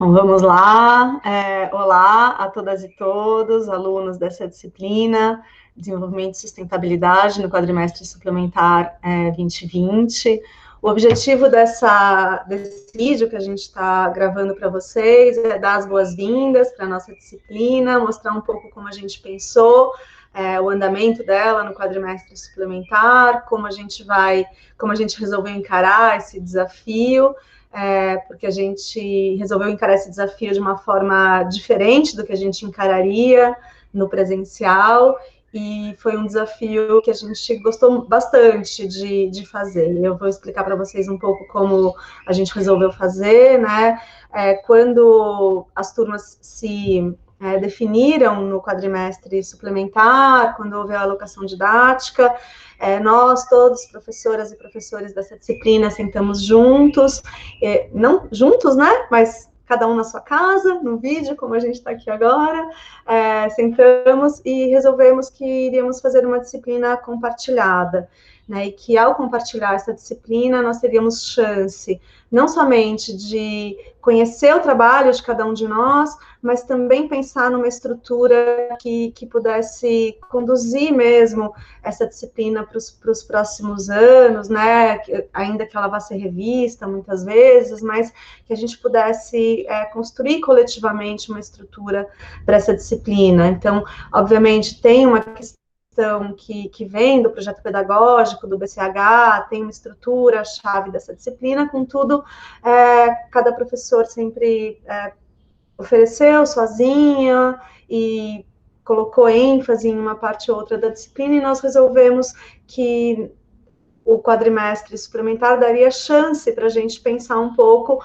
Bom, vamos lá. Olá a todas e todos, alunos dessa disciplina, Desenvolvimento e Sustentabilidade no Quadrimestre Suplementar 2020. O objetivo desse vídeo que a gente está gravando para vocês é dar as boas-vindas para a nossa disciplina, mostrar um pouco como a gente pensou, o andamento dela no quadrimestre suplementar, como a gente resolveu encarar esse desafio, porque a gente resolveu encarar esse desafio de uma forma diferente do que a gente encararia no presencial, e foi um desafio que a gente gostou bastante de fazer. Eu vou explicar para vocês um pouco como a gente resolveu fazer, né? Quando as turmas se definiram no quadrimestre suplementar, quando houve a alocação didática, nós todos, professoras e professores dessa disciplina, sentamos juntos, não juntos, né, mas cada um na sua casa, no vídeo, como a gente está aqui agora, sentamos e resolvemos que iríamos fazer uma disciplina compartilhada, né, e que ao compartilhar essa disciplina, nós teríamos chance, não somente de conhecer o trabalho de cada um de nós, mas também pensar numa estrutura que pudesse conduzir mesmo essa disciplina para os próximos anos, né? Ainda que ela vá ser revista muitas vezes, mas que a gente pudesse construir coletivamente uma estrutura para essa disciplina. Então, obviamente, tem uma questão que vem do projeto pedagógico, do BCH, tem uma estrutura, a chave dessa disciplina, contudo, cada professor sempre ofereceu sozinha e colocou ênfase em uma parte ou outra da disciplina, e nós resolvemos que o quadrimestre suplementar daria chance para a gente pensar um pouco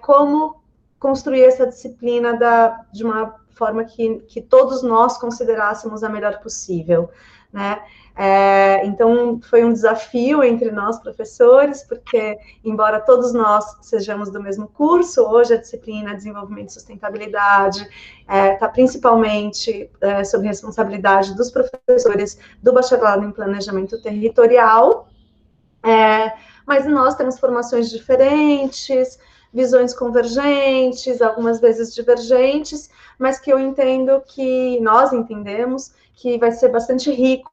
como construir essa disciplina de uma forma que todos nós considerássemos a melhor possível, né? Então, foi um desafio entre nós, professores, porque, embora todos nós sejamos do mesmo curso, hoje a disciplina Desenvolvimento e Sustentabilidade está principalmente sob responsabilidade dos professores do bacharelado em Planejamento Territorial, mas nós temos formações diferentes, visões convergentes, algumas vezes divergentes, mas que nós entendemos que vai ser bastante rico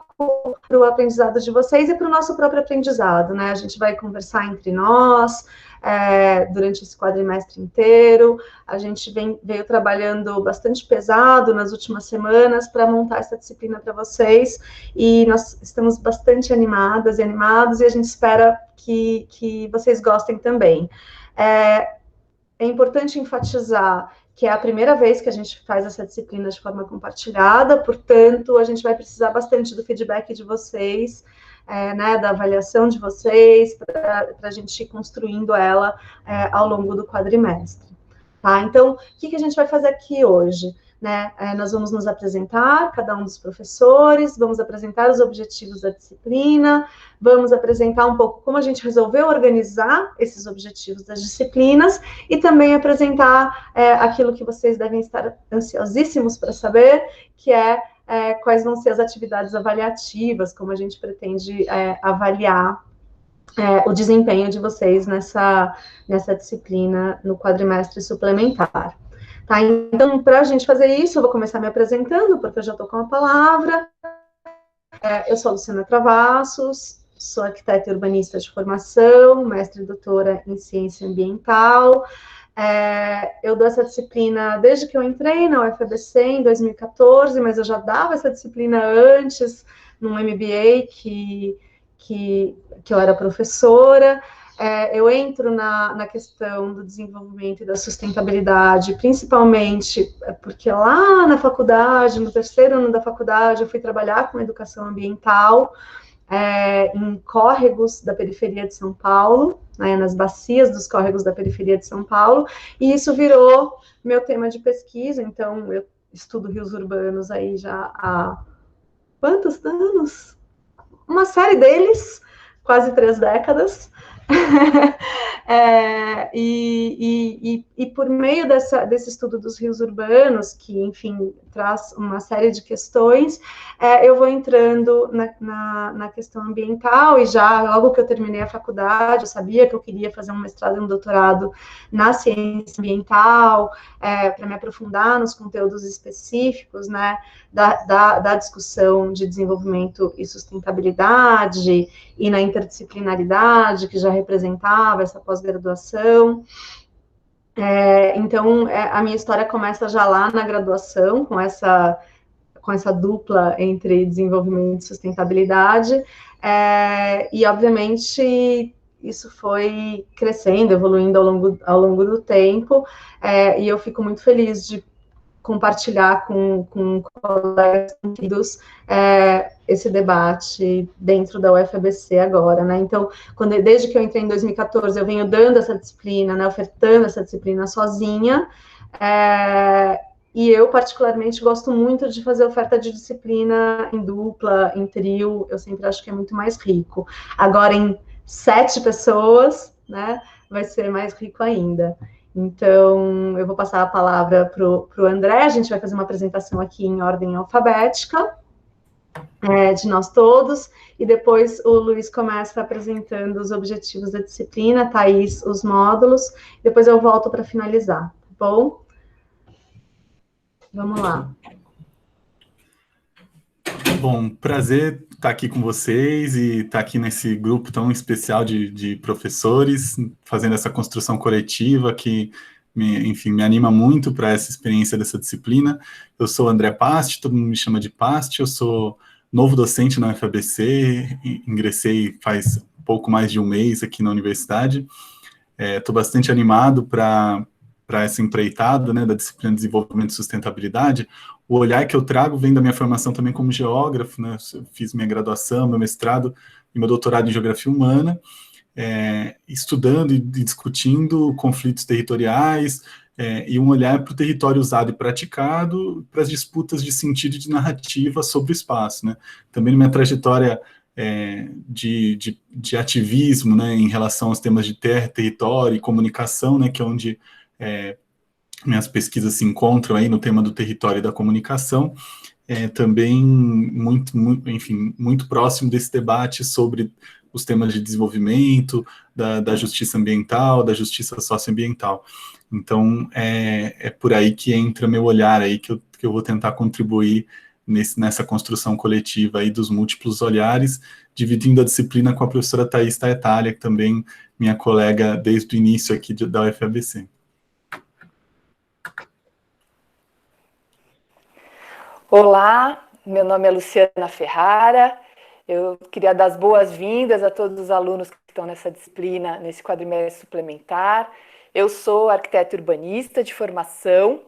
para o aprendizado de vocês e para o nosso próprio aprendizado, né? A gente vai conversar entre nós durante esse quadrimestre inteiro. A gente veio trabalhando bastante pesado nas últimas semanas para montar essa disciplina para vocês, e nós estamos bastante animadas e animados, e a gente espera que vocês gostem também. É importante enfatizar que é a primeira vez que a gente faz essa disciplina de forma compartilhada, portanto, a gente vai precisar bastante do feedback de vocês, né, da avaliação de vocês, para a gente ir construindo ela ao longo do quadrimestre. Tá? Então, o que a gente vai fazer aqui hoje? Né? Nós vamos nos apresentar, cada um dos professores, vamos apresentar os objetivos da disciplina, vamos apresentar um pouco como a gente resolveu organizar esses objetivos das disciplinas, e também apresentar aquilo que vocês devem estar ansiosíssimos para saber, que quais vão ser as atividades avaliativas, como a gente pretende avaliar o desempenho de vocês nessa disciplina no quadrimestre suplementar. Tá? Então, para a gente fazer isso, eu vou começar me apresentando, porque eu já estou com a palavra. Eu sou a Luciana Travassos, sou arquiteta e urbanista de formação, mestre e doutora em ciência ambiental. Eu dou essa disciplina desde que eu entrei na UFABC em 2014, mas eu já dava essa disciplina antes, num MBA que eu era professora. Eu entro na questão do desenvolvimento e da sustentabilidade, principalmente porque lá na faculdade, no terceiro ano da faculdade, eu fui trabalhar com educação ambiental em córregos da periferia de São Paulo, né, nas bacias dos córregos da periferia de São Paulo, e isso virou meu tema de pesquisa. Então, eu estudo rios urbanos aí já há quantos anos? Uma série deles, quase 3 décadas. E por meio desse estudo dos rios urbanos, que, enfim, traz uma série de questões, eu vou entrando na questão ambiental, e já logo que eu terminei a faculdade, eu sabia que eu queria fazer um mestrado e um doutorado na ciência ambiental, para me aprofundar nos conteúdos específicos, né, da discussão de desenvolvimento e sustentabilidade, e na interdisciplinaridade, que já representava essa pós-graduação. Então, a minha história começa já lá na graduação, com essa dupla entre desenvolvimento e sustentabilidade, e, obviamente, isso foi crescendo, evoluindo ao longo do tempo, e eu fico muito feliz de compartilhar com colegas esse debate dentro da UFABC agora, né? Então, desde que eu entrei em 2014, eu venho dando essa disciplina, né, ofertando essa disciplina sozinha, e eu, particularmente, gosto muito de fazer oferta de disciplina em dupla, em trio, eu sempre acho que é muito mais rico. Agora, em 7 pessoas, né, vai ser mais rico ainda. Então, eu vou passar a palavra para o André, a gente vai fazer uma apresentação aqui em ordem alfabética, de nós todos, e depois o Luiz começa apresentando os objetivos da disciplina, a Thaís os módulos, depois eu volto para finalizar, tá bom? Vamos lá. Bom, prazer estar aqui com vocês e estar aqui nesse grupo tão especial de professores, fazendo essa construção coletiva que, enfim, me anima muito para essa experiência dessa disciplina. Eu sou André Pasti, todo mundo me chama de Pasti, eu sou novo docente na UFABC, ingressei faz pouco mais de um mês aqui na universidade. Estou bastante animado para essa empreitada, né, da disciplina de desenvolvimento e sustentabilidade. O olhar que eu trago vem da minha formação também como geógrafo, né? Eu fiz minha graduação, meu mestrado e meu doutorado em geografia humana, estudando e discutindo conflitos territoriais, e um olhar para o território usado e praticado, para as disputas de sentido e de narrativa sobre o espaço, né? Também na minha trajetória de ativismo, né, em relação aos temas de terra, território e comunicação, né, que é onde minhas pesquisas se encontram aí no tema do território e da comunicação, também muito próximo desse debate sobre os temas de desenvolvimento, da justiça ambiental, da justiça socioambiental. Então, é por aí que entra meu olhar aí, que eu vou tentar contribuir nessa construção coletiva aí dos múltiplos olhares, dividindo a disciplina com a professora Thaís Taetalha, que também minha colega desde o início aqui da UFABC. Olá, meu nome é Luciana Ferrara, eu queria dar as boas-vindas a todos os alunos que estão nessa disciplina, nesse quadrimestre suplementar. Eu sou arquiteta urbanista de formação,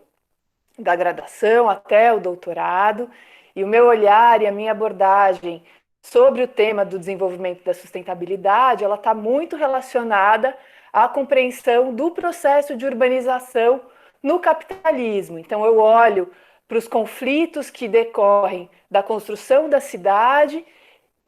da graduação até o doutorado, e o meu olhar e a minha abordagem sobre o tema do desenvolvimento da sustentabilidade, ela está muito relacionada à compreensão do processo de urbanização no capitalismo. Então, eu olho para os conflitos que decorrem da construção da cidade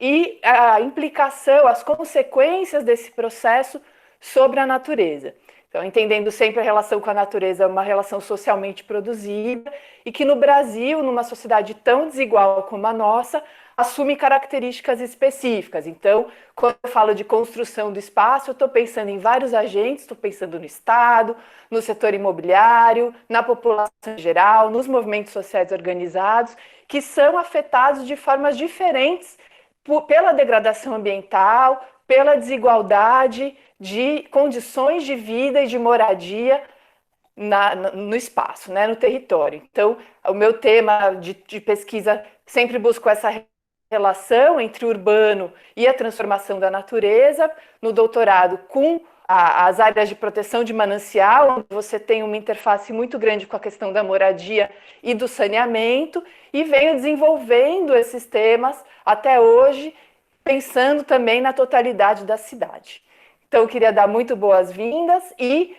e a implicação, as consequências desse processo sobre a natureza. Então, entendendo sempre a relação com a natureza, uma relação socialmente produzida, e que no Brasil, numa sociedade tão desigual como a nossa, assume características específicas. Então, quando eu falo de construção do espaço, eu estou pensando em vários agentes, estou pensando no Estado, no setor imobiliário, na população em geral, nos movimentos sociais organizados, que são afetados de formas diferentes pela degradação ambiental, pela desigualdade de condições de vida e de moradia no espaço, né, no território. Então, o meu tema de pesquisa sempre busco essa relação entre o urbano e a transformação da natureza, no doutorado com as áreas de proteção de manancial, onde você tem uma interface muito grande com a questão da moradia e do saneamento, e venho desenvolvendo esses temas até hoje, pensando também na totalidade da cidade. Então, eu queria dar muito boas-vindas e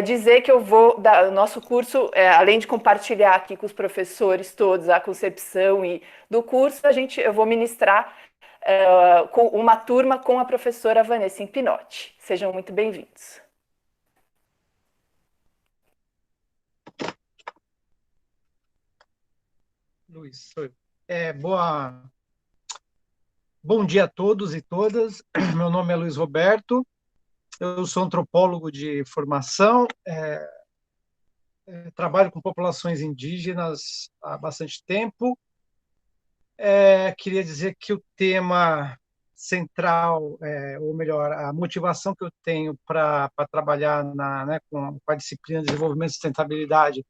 dizer que eu vou dar o nosso curso, além de compartilhar aqui com os professores todos a concepção do curso, eu vou ministrar com uma turma com a professora Vanessa Impinotti. Sejam muito bem-vindos. Luiz, bom dia a todos e todas. Meu nome é Luiz Roberto, eu sou antropólogo de formação, trabalho com populações indígenas há bastante tempo. Queria dizer que o tema central, ou melhor, a motivação que eu tenho para trabalhar com a disciplina de desenvolvimento e sustentabilidade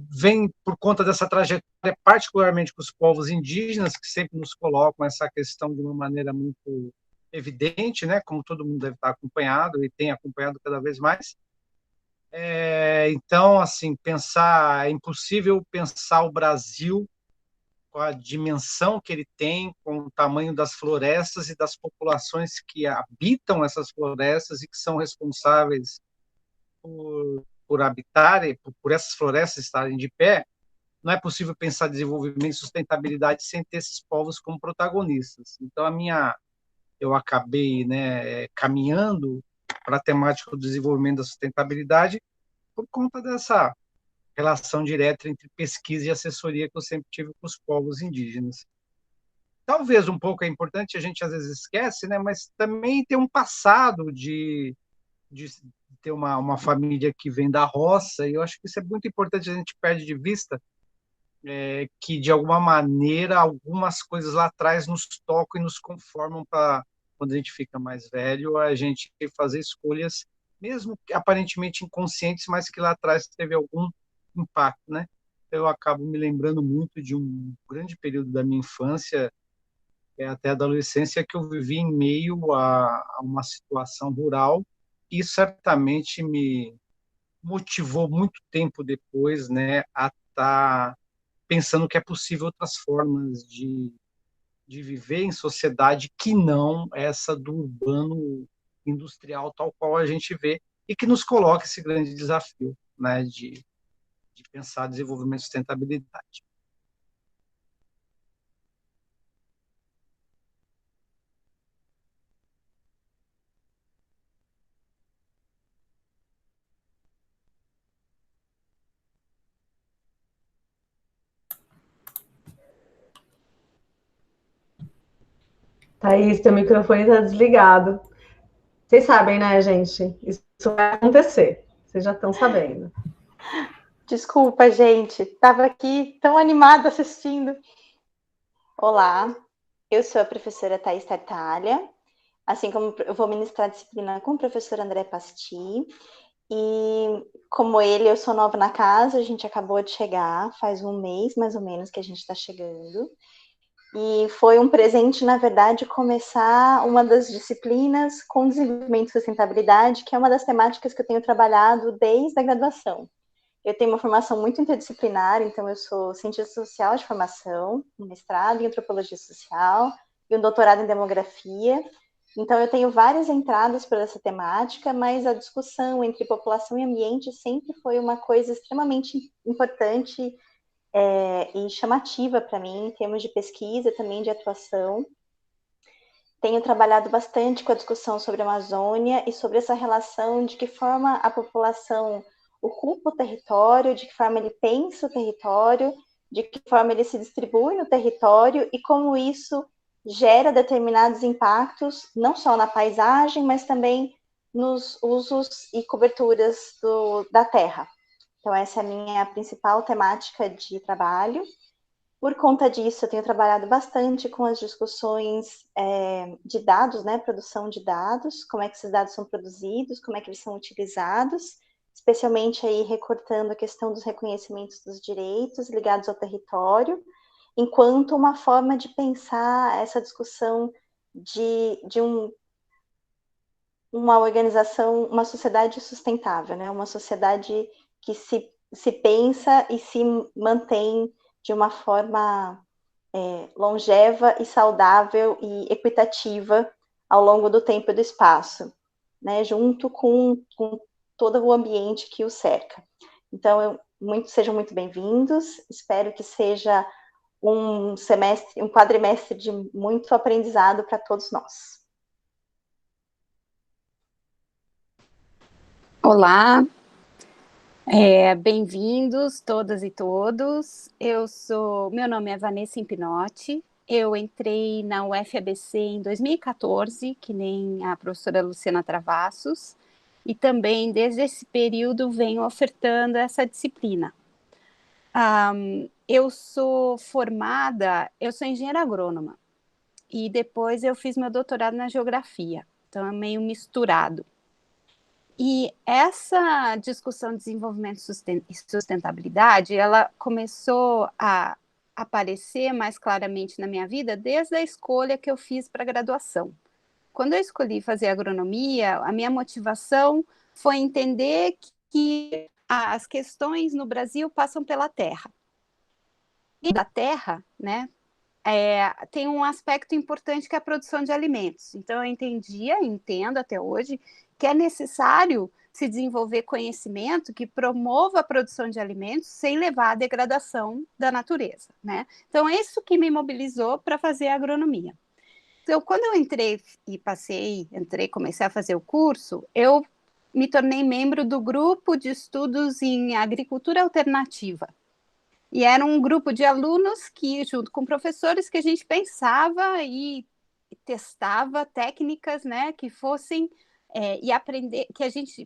vem por conta dessa trajetória, particularmente com os povos indígenas, que sempre nos colocam essa questão de uma maneira muito evidente, né, como todo mundo deve estar acompanhado e tem acompanhado cada vez mais. Então, assim, é impossível pensar o Brasil com a dimensão que ele tem, com o tamanho das florestas e das populações que habitam essas florestas e que são responsáveis por habitarem, por essas florestas estarem de pé. Não é possível pensar desenvolvimento e sustentabilidade sem ter esses povos como protagonistas. Então, eu acabei, né, caminhando para a temática do desenvolvimento da sustentabilidade por conta dessa relação direta entre pesquisa e assessoria que eu sempre tive com os povos indígenas. Talvez um pouco é importante, a gente às vezes esquece, né, mas também tem um passado de ter uma família que vem da roça, e eu acho que isso é muito importante, a gente perde de vista que, de alguma maneira, algumas coisas lá atrás nos tocam e nos conformam para, quando a gente fica mais velho, a gente fazer escolhas, mesmo aparentemente inconscientes, mas que lá atrás teve algum impacto, né? Eu acabo me lembrando muito de um grande período da minha infância, até a adolescência, que eu vivi em meio a uma situação rural, e certamente me motivou muito tempo depois, né, a estar pensando que é possível outras formas de viver em sociedade que não essa do urbano industrial tal qual a gente vê, e que nos coloca esse grande desafio, né, de pensar desenvolvimento e sustentabilidade. Thaís, teu microfone está desligado. Vocês sabem, né, gente? Isso vai acontecer. Vocês já estão sabendo. Desculpa, gente. Estava aqui tão animada assistindo. Olá, eu sou a professora Thaís Tartaglia. Assim como eu vou ministrar a disciplina com o professor André Pasti. E como ele, eu sou nova na casa, a gente acabou de chegar, faz um mês mais ou menos que a gente está chegando. E foi um presente, na verdade, começar uma das disciplinas com desenvolvimento e sustentabilidade, que é uma das temáticas que eu tenho trabalhado desde a graduação. Eu tenho uma formação muito interdisciplinar, então eu sou cientista social de formação, um mestrado em antropologia social e um doutorado em demografia. Então eu tenho várias entradas para essa temática, mas a discussão entre população e ambiente sempre foi uma coisa extremamente importante e chamativa para mim, em termos de pesquisa e também de atuação. Tenho trabalhado bastante com a discussão sobre a Amazônia e sobre essa relação de que forma a população ocupa o território, de que forma ele pensa o território, de que forma ele se distribui no território e como isso gera determinados impactos, não só na paisagem, mas também nos usos e coberturas da terra. Então, essa é a minha principal temática de trabalho. Por conta disso, eu tenho trabalhado bastante com as discussões de dados, né, produção de dados, como é que esses dados são produzidos, como é que eles são utilizados, especialmente aí recortando a questão dos reconhecimentos dos direitos ligados ao território, enquanto uma forma de pensar essa discussão de uma organização, uma sociedade sustentável, né, uma sociedade que se pensa e se mantém de uma forma longeva e saudável e equitativa ao longo do tempo e do espaço, né, junto com todo o ambiente que o cerca. Então, sejam muito bem-vindos, espero que seja um semestre, um quadrimestre de muito aprendizado para todos nós. Olá, bem-vindos todas e todos. Meu nome é Vanessa Impinotti. Eu entrei na UFABC em 2014, que nem a professora Luciana Travassos, e também desde esse período venho ofertando essa disciplina. Eu sou engenheira agrônoma, e depois eu fiz meu doutorado na geografia, então é meio misturado. E essa discussão de desenvolvimento e sustentabilidade, ela começou a aparecer mais claramente na minha vida desde a escolha que eu fiz para a graduação. Quando eu escolhi fazer agronomia, a minha motivação foi entender que as questões no Brasil passam pela terra. E da terra, né, tem um aspecto importante que é a produção de alimentos. Então, eu entendo até hoje, que é necessário se desenvolver conhecimento que promova a produção de alimentos sem levar à degradação da natureza, né? Então, é isso que me mobilizou para fazer a agronomia. Então, quando eu comecei a fazer o curso, eu me tornei membro do grupo de estudos em agricultura alternativa. E era um grupo de alunos que, junto com professores, que a gente pensava e testava técnicas, né, que fossem e aprender, que a gente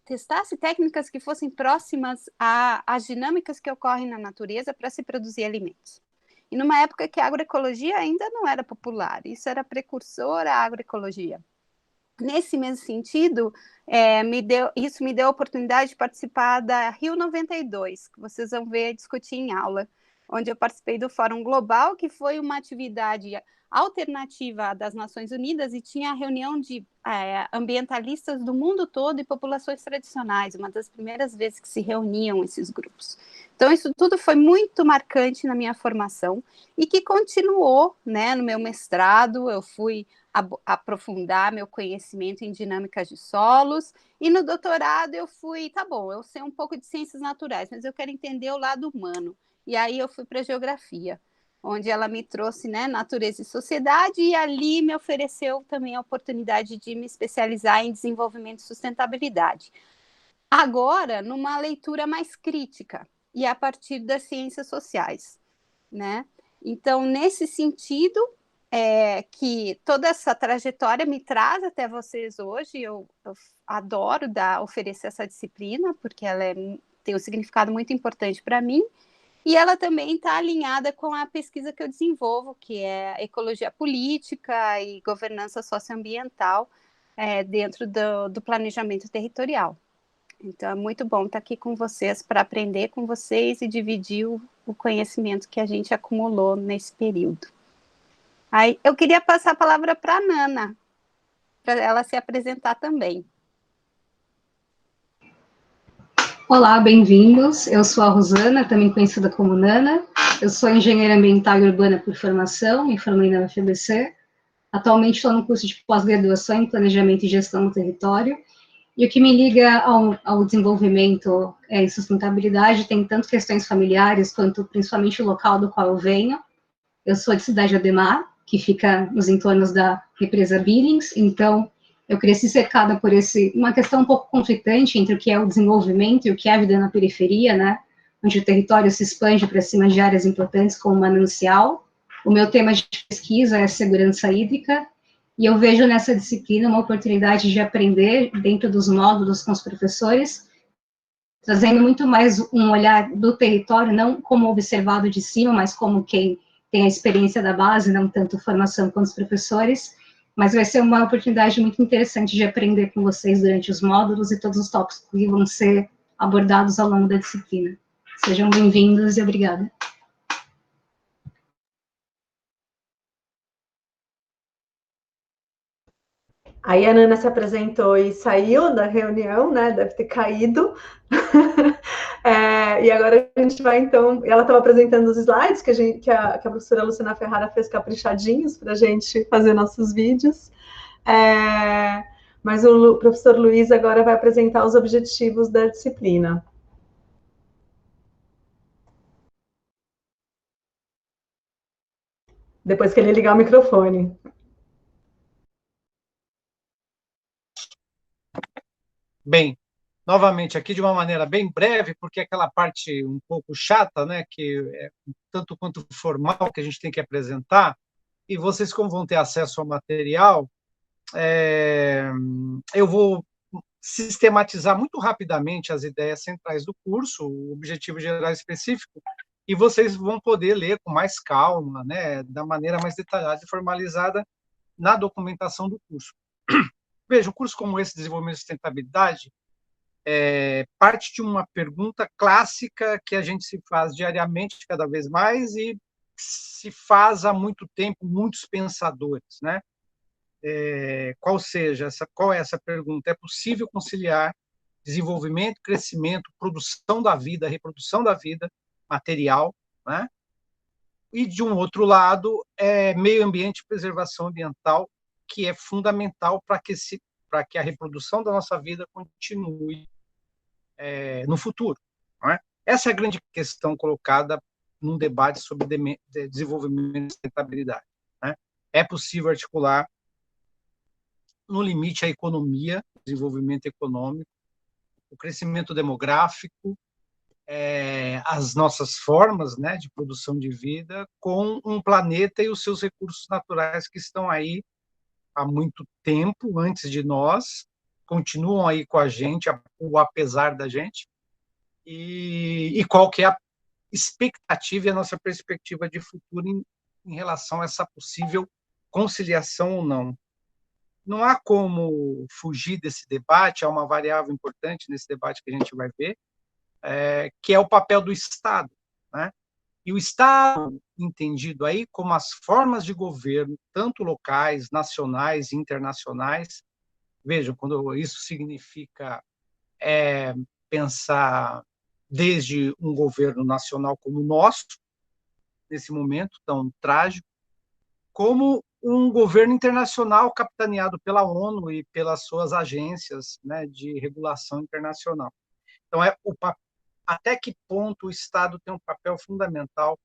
testasse técnicas que fossem próximas às dinâmicas que ocorrem na natureza para se produzir alimentos. E numa época que a agroecologia ainda não era popular, isso era precursor à agroecologia. Nesse mesmo sentido, isso me deu a oportunidade de participar da Rio 92, que vocês vão ver discutir em aula, onde eu participei do Fórum Global, que foi uma atividade alternativa das Nações Unidas e tinha a reunião de ambientalistas do mundo todo e populações tradicionais, uma das primeiras vezes que se reuniam esses grupos. Então, isso tudo foi muito marcante na minha formação e que continuou, né, no meu mestrado. Eu fui aprofundar meu conhecimento em dinâmicas de solos, e no doutorado eu eu sei um pouco de ciências naturais, mas eu quero entender o lado humano, e aí eu fui para a geografia, onde ela me trouxe, né, natureza e sociedade, e ali me ofereceu também a oportunidade de me especializar em desenvolvimento e sustentabilidade. Agora, numa leitura mais crítica, e a partir das ciências sociais, né? Então, nesse sentido, que toda essa trajetória me traz até vocês hoje. Eu adoro oferecer essa disciplina, porque ela tem um significado muito importante para mim, e ela também está alinhada com a pesquisa que eu desenvolvo, que é ecologia política e governança socioambiental dentro do planejamento territorial. Então, é muito bom estar aqui com vocês para aprender com vocês e dividir o conhecimento que a gente acumulou nesse período. Aí, eu queria passar a palavra para a Nana, para ela se apresentar também. Olá, bem-vindos. Eu sou a Rosana, também conhecida como Nana. Eu sou engenheira ambiental e urbana por formação, me formei na UFABC. Atualmente estou no curso de pós-graduação em Planejamento e Gestão do Território. E o que me liga ao desenvolvimento e sustentabilidade tem tanto questões familiares, quanto principalmente o local do qual eu venho. Eu sou de Cidade Ademar, que fica nos entornos da represa Billings, então eu cresci cercada por uma questão um pouco conflitante entre o que é o desenvolvimento e o que é a vida na periferia, né, onde o território se expande para cima de áreas importantes como o manancial. O meu tema de pesquisa é segurança hídrica, e eu vejo nessa disciplina uma oportunidade de aprender dentro dos módulos com os professores, trazendo muito mais um olhar do território, não como observado de cima, mas como quem tem a experiência da base, não tanto formação quanto os professores, mas vai ser uma oportunidade muito interessante de aprender com vocês durante os módulos e todos os tópicos que vão ser abordados ao longo da disciplina. Sejam bem-vindos e obrigada. Aí a Nana se apresentou e saiu da reunião, né? Deve ter caído. E agora a gente vai, então... Ela estava apresentando os slides que a professora Luciana Ferrara fez caprichadinhos para a gente fazer nossos vídeos. Mas o professor Luiz agora vai apresentar os objetivos da disciplina. depois que ele ligar o microfone. Bem, novamente aqui de uma maneira bem breve, porque aquela parte um pouco chata, né, que é tanto quanto formal que a gente tem que apresentar, e vocês, como vão ter acesso ao material, eu vou sistematizar muito rapidamente as ideias centrais do curso, o objetivo geral específico, e vocês vão poder ler com mais calma, né, da maneira mais detalhada e formalizada na documentação do curso. Veja, um curso como esse, Desenvolvimento e Sustentabilidade, parte de uma pergunta clássica que a gente se faz diariamente, cada vez mais, e se faz há muito tempo, muitos pensadores, né? Qual é essa pergunta? É possível conciliar desenvolvimento, crescimento, produção da vida, reprodução da vida material, né? E, de um outro lado, meio ambiente e preservação ambiental, que é fundamental para que a reprodução da nossa vida continue no futuro. Não é? Essa é a grande questão colocada num debate sobre desenvolvimento e sustentabilidade. Né? É possível articular, no limite, a economia, o desenvolvimento econômico, o crescimento demográfico, as nossas formas, né, de produção de vida, com um planeta e os seus recursos naturais que estão aí há muito tempo, antes de nós, continuam aí com a gente, apesar da gente, e qual que é a expectativa e a nossa perspectiva de futuro em relação a essa possível conciliação ou não. Não há como fugir desse debate, há uma variável importante nesse debate que a gente vai ver, que é o papel do Estado, né? E o Estado, entendido aí como as formas de governo, tanto locais, nacionais e internacionais. Vejam, quando isso significa pensar desde um governo nacional como o nosso, nesse momento tão trágico, como um governo internacional capitaneado pela ONU e pelas suas agências, né, de regulação internacional. Então, até que ponto o Estado tem um papel fundamental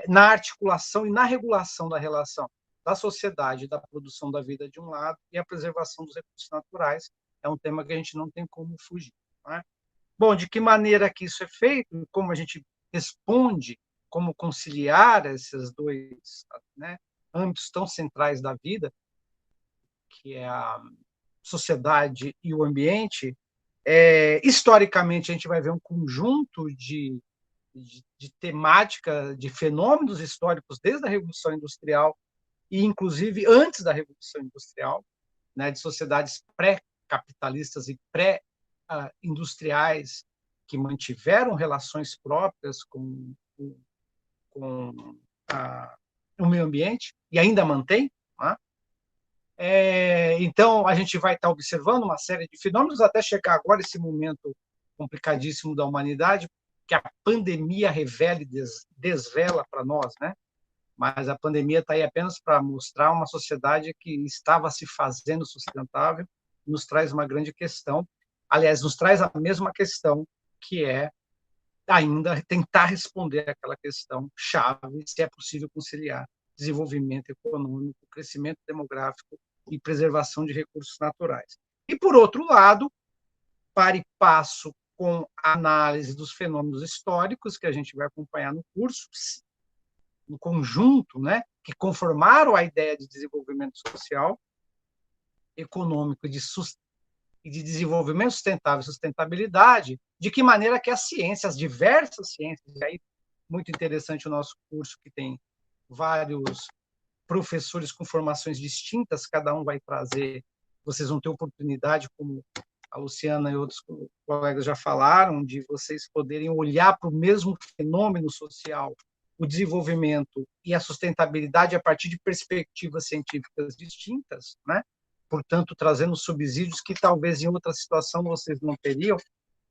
na articulação e na regulação da relação da sociedade, da produção da vida de um lado e a preservação dos recursos naturais. É um tema que a gente não tem como fugir. Não é? Bom, de que maneira que isso é feito, como a gente responde, como conciliar esses dois, né, âmbitos tão centrais da vida, que é a sociedade e o ambiente. Historicamente, a gente vai ver um conjunto de temática, de fenômenos históricos desde a Revolução Industrial e, inclusive, antes da Revolução Industrial, né, de sociedades pré-capitalistas e pré-industriais que mantiveram relações próprias com o meio ambiente e ainda mantém. Né? Então, a gente vai estar observando uma série de fenômenos até chegar agora esse momento complicadíssimo da humanidade, que a pandemia revela e desvela para nós, né? Mas a pandemia está aí apenas para mostrar uma sociedade que estava se fazendo sustentável, nos traz uma grande questão, aliás, nos traz a mesma questão, que é ainda tentar responder aquela questão chave, se é possível conciliar desenvolvimento econômico, crescimento demográfico e preservação de recursos naturais. E, por outro lado, para e passo com a análise dos fenômenos históricos que a gente vai acompanhar no curso, um conjunto, né, que conformaram a ideia de desenvolvimento social, econômico e de desenvolvimento sustentável e sustentabilidade, de que maneira que a ciência, as diversas ciências, e aí muito interessante o nosso curso, que tem vários professores com formações distintas, cada um vai trazer, vocês vão ter oportunidade, como a Luciana e outros colegas já falaram, de vocês poderem olhar para o mesmo fenômeno social, o desenvolvimento e a sustentabilidade a partir de perspectivas científicas distintas, né? Portanto, trazendo subsídios que talvez em outra situação vocês não teriam.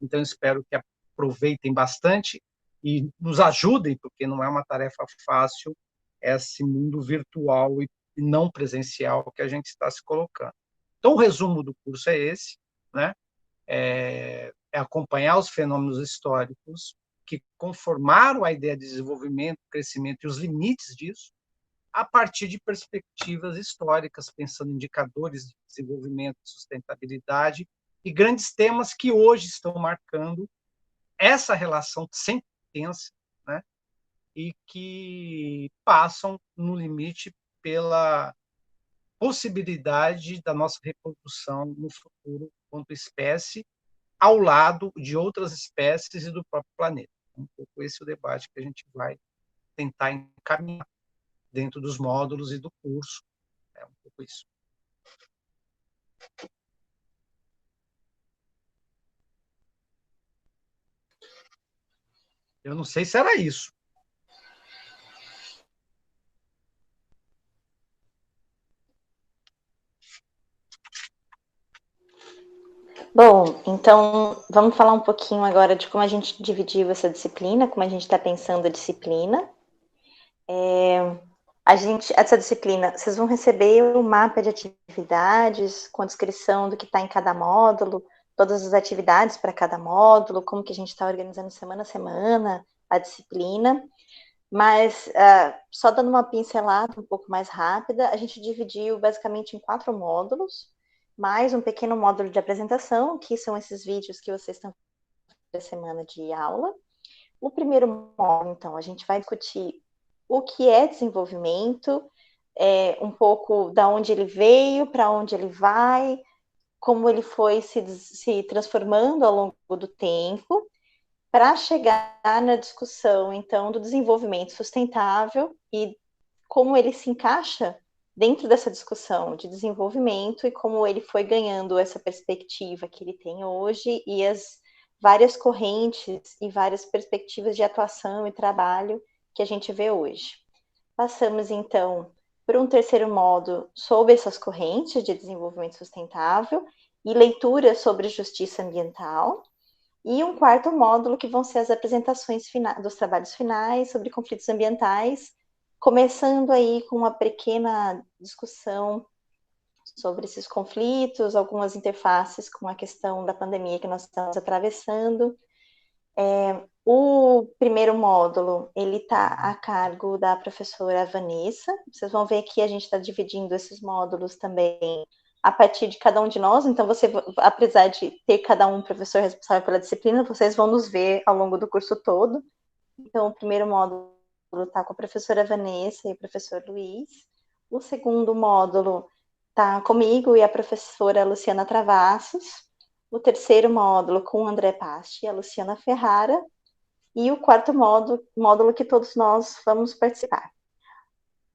Então, espero que aproveitem bastante e nos ajudem, porque não é uma tarefa fácil esse mundo virtual e não presencial que a gente está se colocando. Então, o resumo do curso é esse, né? É acompanhar os fenômenos históricos que conformaram a ideia de desenvolvimento, crescimento e os limites disso, a partir de perspectivas históricas, pensando em indicadores de desenvolvimento e sustentabilidade, e grandes temas que hoje estão marcando essa relação sempre tensa, né? E que passam, no limite, pela possibilidade da nossa reprodução no futuro, quanto espécie, ao lado de outras espécies e do próprio planeta. Um pouco esse é o debate que a gente vai tentar encaminhar dentro dos módulos e do curso. É um pouco isso. Eu não sei se era isso. Bom, então vamos falar um pouquinho agora de como a gente dividiu essa disciplina, como a gente está pensando a disciplina. Essa disciplina, vocês vão receber o mapa de atividades com a descrição do que está em cada módulo, todas as atividades para cada módulo, como que a gente está organizando semana a semana a disciplina. Mas, só dando uma pincelada um pouco mais rápida, a gente dividiu basicamente em 4 módulos, mais um pequeno módulo de apresentação, que são esses vídeos que vocês estão da semana de aula. O primeiro módulo, então, a gente vai discutir o que é desenvolvimento, um pouco da onde ele veio, para onde ele vai, como ele foi se transformando ao longo do tempo, para chegar na discussão, então, do desenvolvimento sustentável e como ele se encaixa dentro dessa discussão de desenvolvimento e como ele foi ganhando essa perspectiva que ele tem hoje e as várias correntes e várias perspectivas de atuação e trabalho que a gente vê hoje. Passamos, então, por um terceiro módulo sobre essas correntes de desenvolvimento sustentável e leitura sobre justiça ambiental, e um quarto módulo que vão ser as apresentações dos trabalhos finais sobre conflitos ambientais, começando aí com uma pequena discussão sobre esses conflitos, algumas interfaces com a questão da pandemia que nós estamos atravessando. O primeiro módulo, ele está a cargo da professora Vanessa. Vocês vão ver que a gente está dividindo esses módulos também a partir de cada um de nós, então apesar de ter cada um professor responsável pela disciplina, vocês vão nos ver ao longo do curso todo. Então, o primeiro módulo está com a professora Vanessa e o professor Luiz. O segundo módulo está comigo e a professora Luciana Travassos. O terceiro módulo com o André Pasti e a Luciana Ferrara. E o quarto módulo que todos nós vamos participar.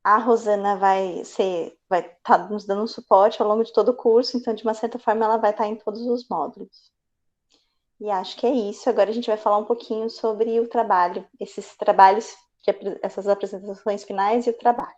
A Rosana vai estar nos dando um suporte ao longo de todo o curso, então, de uma certa forma, ela vai estar em todos os módulos. E acho que é isso. Agora a gente vai falar um pouquinho sobre o trabalho, esses trabalhos, essas apresentações finais e o trabalho.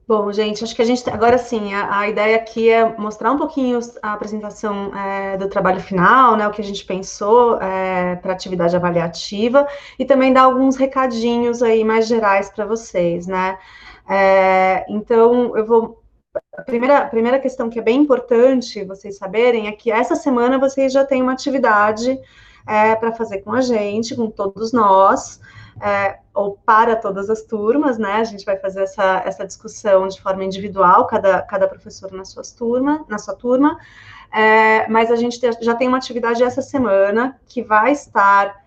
Bom, gente, acho que a gente, agora sim, a ideia aqui é mostrar um pouquinho a apresentação do trabalho final, né, o que a gente pensou para a atividade avaliativa, e também dar alguns recadinhos aí mais gerais para vocês, né. Então, a primeira questão que é bem importante vocês saberem é que essa semana vocês já têm uma atividade para fazer com a gente, com todos nós, ou para todas as turmas, né? A gente vai fazer essa discussão de forma individual, cada professor na sua turma, mas a gente já tem uma atividade essa semana que vai estar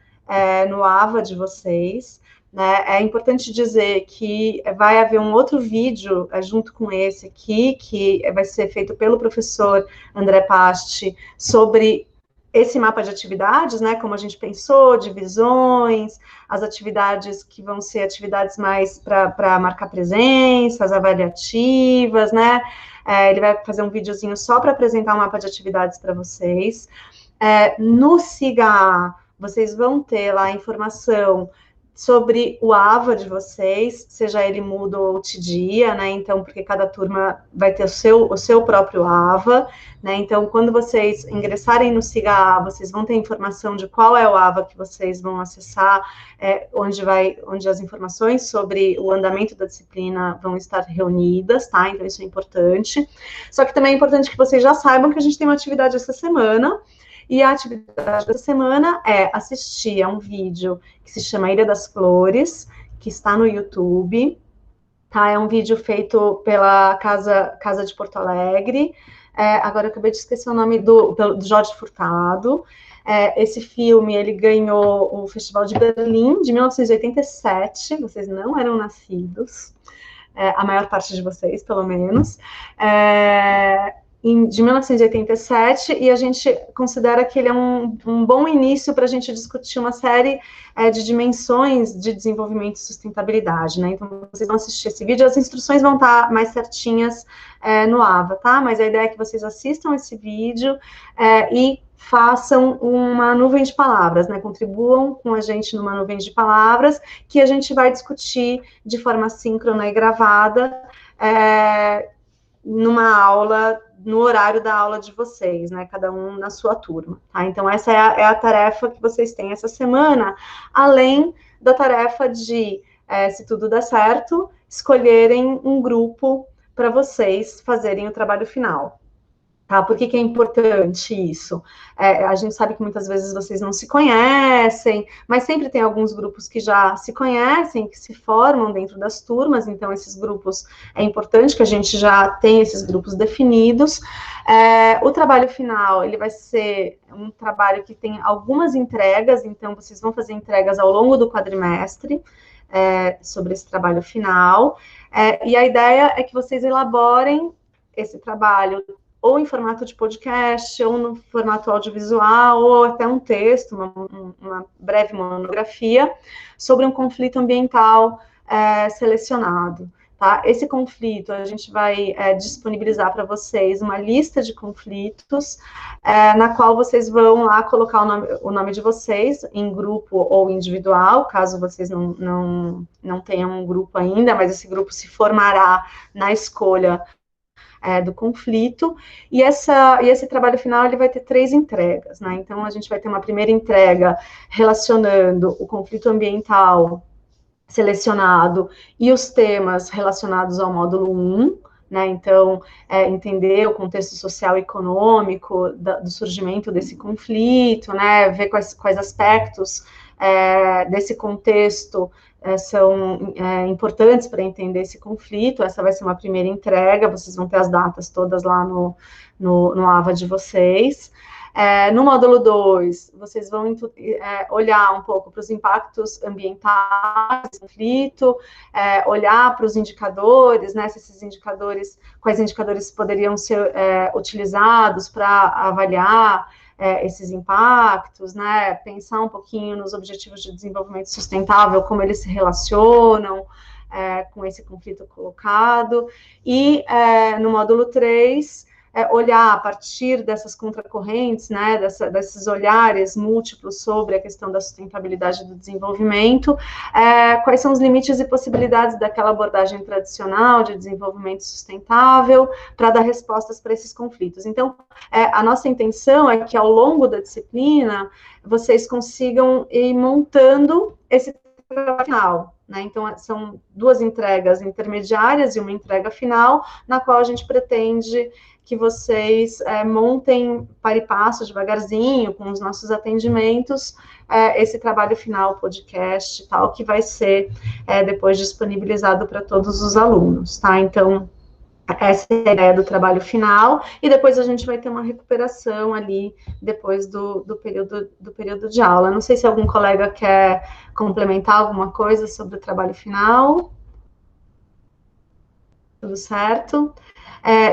no AVA de vocês, né? É importante dizer que vai haver um outro vídeo junto com esse aqui, que vai ser feito pelo professor André Pasti, sobre esse mapa de atividades, né, como a gente pensou, divisões, as atividades que vão ser atividades mais para marcar presença, as avaliativas, né, ele vai fazer um videozinho só para apresentar o mapa de atividades para vocês. No SIGA, vocês vão ter lá a informação sobre o AVA de vocês, seja ele mudo ou TDIA, né, então, porque cada turma vai ter o seu próprio AVA, né, então, quando vocês ingressarem no SIGA, vocês vão ter informação de qual é o AVA que vocês vão acessar, onde as informações sobre o andamento da disciplina vão estar reunidas, tá, então isso é importante. Só que também é importante que vocês já saibam que a gente tem uma atividade essa semana, E a atividade dessa semana é assistir a um vídeo que se chama Ilha das Flores, que está no YouTube, tá? É um vídeo feito pela Casa de Porto Alegre. Agora eu acabei de esquecer o nome do Jorge Furtado. Esse filme, ele ganhou o Festival de Berlim, de 1987, vocês não eram nascidos, a maior parte de vocês, pelo menos, de 1987, e a gente considera que ele é um bom início para a gente discutir uma série de dimensões de desenvolvimento e sustentabilidade, né? Então, vocês vão assistir esse vídeo, as instruções vão estar mais certinhas no AVA, tá? Mas a ideia é que vocês assistam esse vídeo e façam uma nuvem de palavras, né? Contribuam com a gente numa nuvem de palavras que a gente vai discutir de forma síncrona e gravada numa aula, no horário da aula de vocês, né? Cada um na sua turma, tá? Então, essa é a tarefa que vocês têm essa semana, além da tarefa de, se tudo der certo, escolherem um grupo para vocês fazerem o trabalho final. Tá? Por que é importante isso? A gente sabe que muitas vezes vocês não se conhecem, mas sempre tem alguns grupos que já se conhecem, que se formam dentro das turmas, então esses grupos, é importante que a gente já tenha esses grupos definidos. O trabalho final, ele vai ser um trabalho que tem algumas entregas, então vocês vão fazer entregas ao longo do quadrimestre, sobre esse trabalho final, e a ideia é que vocês elaborem esse trabalho ou em formato de podcast, ou no formato audiovisual, ou até um texto, uma breve monografia, sobre um conflito ambiental selecionado. Tá? Esse conflito, a gente vai disponibilizar para vocês uma lista de conflitos, na qual vocês vão lá colocar o nome de vocês, em grupo ou individual, caso vocês não tenham um grupo ainda, mas esse grupo se formará na escolha do conflito, e esse trabalho final ele vai ter 3 entregas, né? Então, a gente vai ter uma primeira entrega relacionando o conflito ambiental selecionado e os temas relacionados ao módulo 1, né? Então, entender o contexto social e econômico do surgimento desse conflito, né? Ver quais aspectos desse contexto são importantes para entender esse conflito. Essa vai ser uma primeira entrega, vocês vão ter as datas todas lá no AVA de vocês. No módulo 2, vocês vão olhar um pouco para os impactos ambientais do conflito, olhar para os indicadores, né, se esses indicadores, quais indicadores poderiam ser utilizados para avaliar esses impactos, né, pensar um pouquinho nos objetivos de desenvolvimento sustentável, como eles se relacionam com esse conflito colocado, e no módulo 3, olhar a partir dessas contracorrentes, né, desses olhares múltiplos sobre a questão da sustentabilidade do desenvolvimento, quais são os limites e possibilidades daquela abordagem tradicional de desenvolvimento sustentável para dar respostas para esses conflitos. Então, a nossa intenção é que ao longo da disciplina vocês consigam ir montando esse trabalho final, né? Então, são 2 entregas intermediárias e uma entrega final, na qual a gente pretende que vocês montem para e passo, devagarzinho, com os nossos atendimentos, esse trabalho final, podcast, tal, que vai ser depois disponibilizado para todos os alunos, tá? Então, essa é a ideia do trabalho final, e depois a gente vai ter uma recuperação ali, depois do período de aula. Não sei se algum colega quer complementar alguma coisa sobre o trabalho final. Tudo certo?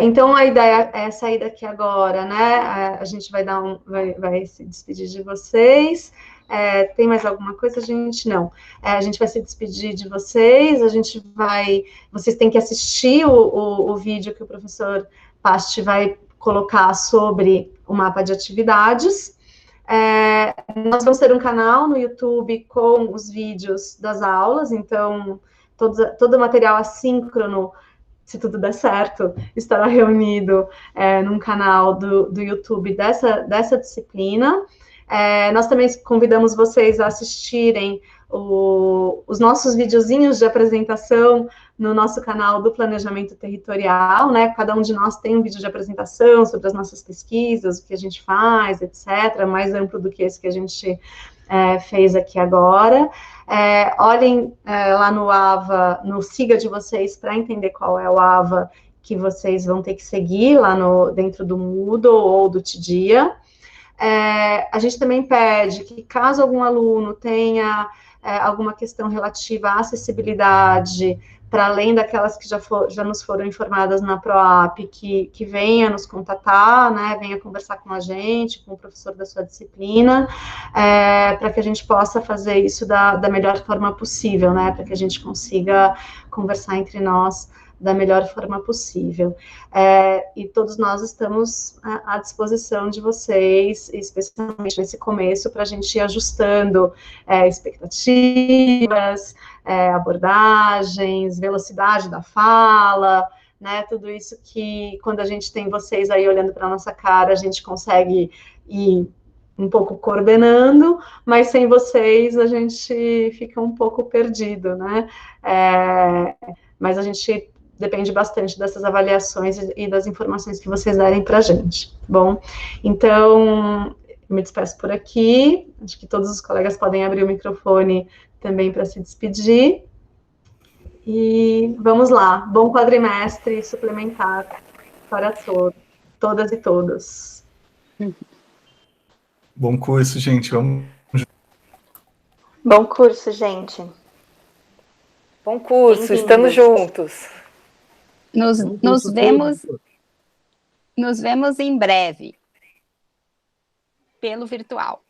Então, a ideia é sair daqui agora, né? A gente vai se despedir de vocês. Tem mais alguma coisa, gente? Não. A gente vai se despedir de vocês, vocês têm que assistir o vídeo que o professor Pasti vai colocar sobre o mapa de atividades. Nós vamos ter um canal no YouTube com os vídeos das aulas, então, todo o material assíncrono, se tudo der certo, estará reunido num canal do YouTube dessa disciplina. Nós também convidamos vocês a assistirem os nossos videozinhos de apresentação no nosso canal do Planejamento Territorial, né? Cada um de nós tem um vídeo de apresentação sobre as nossas pesquisas, o que a gente faz, etc., mais amplo do que esse que a gente fez aqui agora. Olhem lá no AVA, no Siga de vocês, para entender qual é o AVA que vocês vão ter que seguir lá dentro do Moodle ou do Tidia. A gente também pede que, caso algum aluno tenha alguma questão relativa à acessibilidade, para além daquelas que já nos foram informadas na PROAP, que venha nos contatar, né, venha conversar com a gente, com o professor da sua disciplina, para que a gente possa fazer isso da melhor forma possível, né, para que a gente consiga conversar entre nós da melhor forma possível. E todos nós estamos à disposição de vocês, especialmente nesse começo, para a gente ir ajustando expectativas, abordagens, velocidade da fala, né, tudo isso que, quando a gente tem vocês aí olhando para a nossa cara, a gente consegue ir um pouco coordenando, mas sem vocês a gente fica um pouco perdido, né, mas a gente depende bastante dessas avaliações e das informações que vocês darem para a gente, bom? Então, eu me despeço por aqui, acho que todos os colegas podem abrir o microfone também para se despedir, e vamos lá, bom quadrimestre suplementar para todas e todos. Bom curso, gente, vamos... Bom curso, gente. Bom curso, estamos juntos. Nos vemos em breve, pelo virtual.